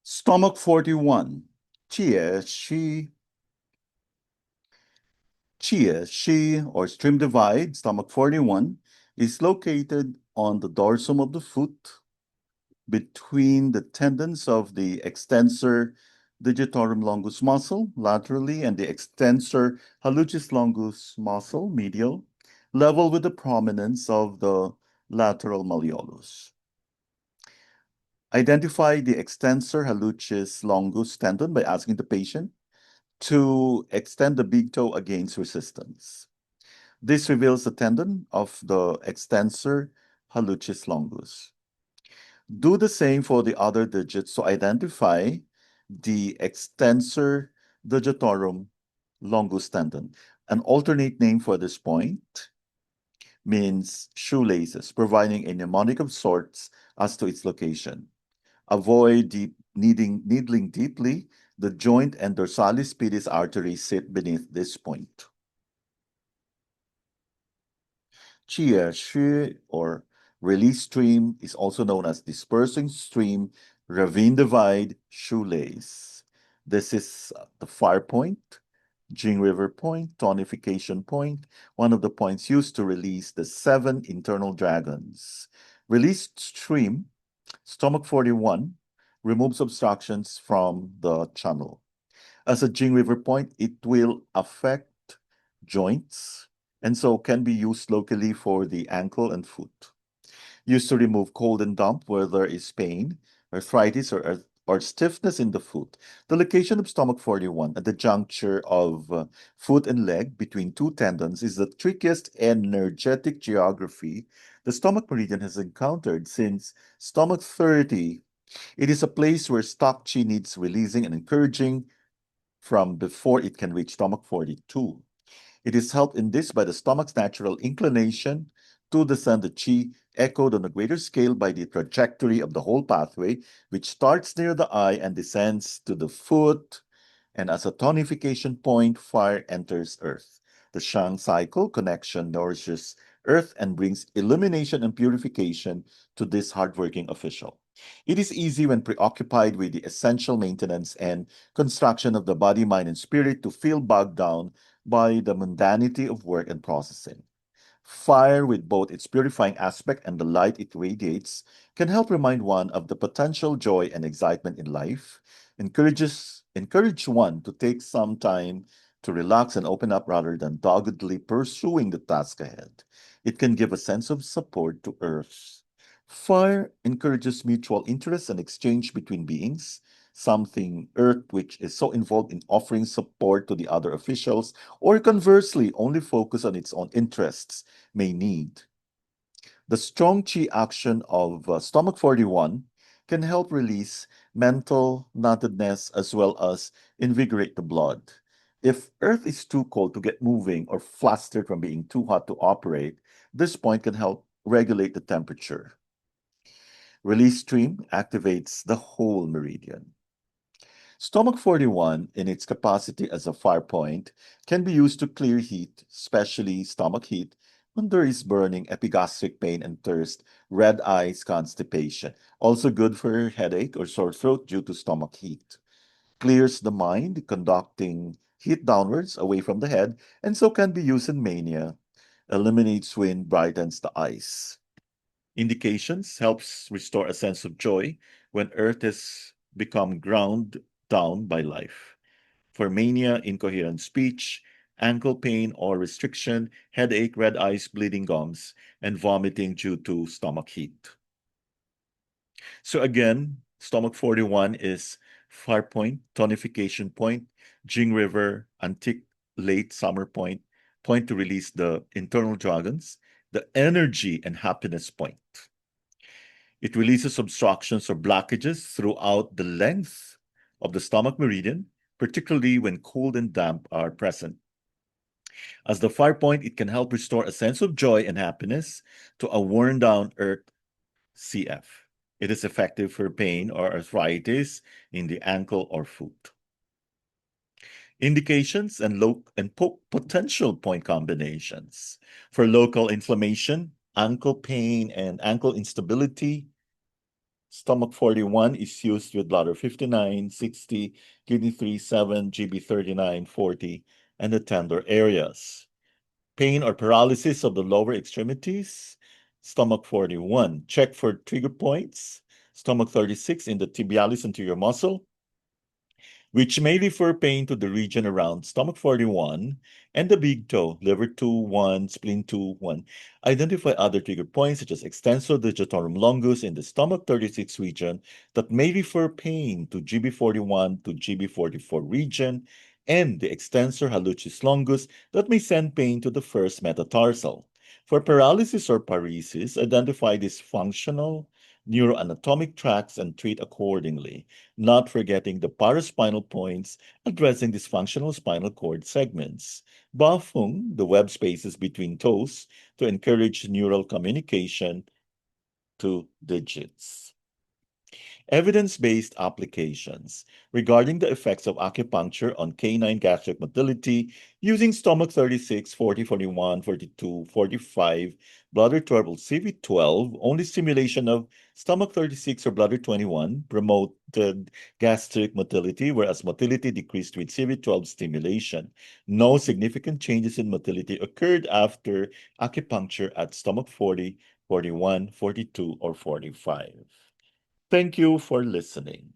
Stomach 41. She or stream divide, stomach 41, is located on the dorsum of the foot between the tendons of the extensor digitorum longus muscle laterally and the extensor hallucis longus muscle medial, level with the prominence of the lateral malleolus. Identify the extensor hallucis longus tendon by asking the patient to extend the big toe against resistance. This reveals the tendon of the extensor hallucis longus. Do the same for the other digits to identify the extensor digitorum longus tendon. An alternate name for this point means shoelaces, providing a mnemonic of sorts as to its location. Avoid needling deeply. The joint and dorsalis pedis arteries sit beneath this point. Shi or release stream is also known as dispersing stream, ravine divide, shoelace. This is the fire point, Jing River point, tonification point, one of the points used to release the 7 internal dragons. Released stream, stomach 41, removes obstructions from the channel. As a Jing River point, it will affect joints and so can be used locally for the ankle and foot. Used to remove cold and damp where there is pain, arthritis, or stiffness in the foot. The location of stomach 41 at the juncture of foot and leg between two tendons is the trickiest energetic geography the stomach meridian has encountered since stomach 30. It is a place where stock chi needs releasing and encouraging from before it can reach stomach 42. It is helped in this by the stomach's natural inclination to descend the chi, echoed on a greater scale by the trajectory of the whole pathway, which starts near the eye and descends to the foot, and as a tonification point, fire enters earth. The Shang cycle connection nourishes earth and brings illumination and purification to this hardworking official. It is easy when preoccupied with the essential maintenance and construction of the body, mind, and spirit to feel bogged down by the mundanity of work and processing. Fire, with both its purifying aspect and the light it radiates, can help remind one of the potential joy and excitement in life, encourage one to take some time to relax and open up rather than doggedly pursuing the task ahead. It can give a sense of support to Earth. Fire encourages mutual interest and exchange between beings, something Earth, which is so involved in offering support to the other officials, or conversely, only focus on its own interests, may need. The strong chi action of stomach 41 can help release mental numbness as well as invigorate the blood. If earth is too cold to get moving or flustered from being too hot to operate, this point can help regulate the temperature. Release stream activates the whole meridian. Stomach 41, in its capacity as a fire point, can be used to clear heat, especially stomach heat, when there is burning, epigastric pain and thirst, red eyes, constipation. Also good for headache or sore throat due to stomach heat. Clears the mind, conducting heat downwards away from the head, and so can be used in mania. Eliminates wind, brightens the eyes. Indications helps restore a sense of joy when earth has become ground down by life. For mania, incoherent speech, ankle pain or restriction, headache, red eyes, bleeding gums, and vomiting due to stomach heat. So again, stomach 41 is fire point, tonification point, Jing River, antique late summer point, point to release the internal dragons, the energy and happiness point. It releases obstructions or blockages throughout the length of the stomach meridian, particularly when cold and damp are present. As the fire point, it can help restore a sense of joy and happiness to a worn down earth CF. It is effective for pain or arthritis in the ankle or foot. Indications and potential point combinations. For local inflammation, ankle pain and ankle instability, Stomach 41 is used with bladder 59, 60, kidney 3, 7, GB 39, 40, and the tender areas. Pain or paralysis of the lower extremities. Stomach 41. Check for trigger points. Stomach 36 in the tibialis anterior muscle, which may refer pain to the region around stomach 41 and the big toe, liver 2, 1, spleen 2, 1. Identify other trigger points such as extensor digitorum longus in the stomach 36 region that may refer pain to GB41 to GB44 region and the extensor hallucis longus that may send pain to the first metatarsal. For paralysis or paresis, identify dysfunctional neuroanatomic tracts and treat accordingly, not forgetting the paraspinal points addressing dysfunctional spinal cord segments. Bafung, the web spaces between toes, to encourage neural communication to digits. Evidence-based applications regarding the effects of acupuncture on canine gastric motility using stomach 36, 40, 41, 42, 45, bladder 12, or CV12, only stimulation of stomach 36 or bladder 21 promoted gastric motility, whereas motility decreased with CV12 stimulation. No significant changes in motility occurred after acupuncture at stomach 40, 41, 42, or 45. Thank you for listening.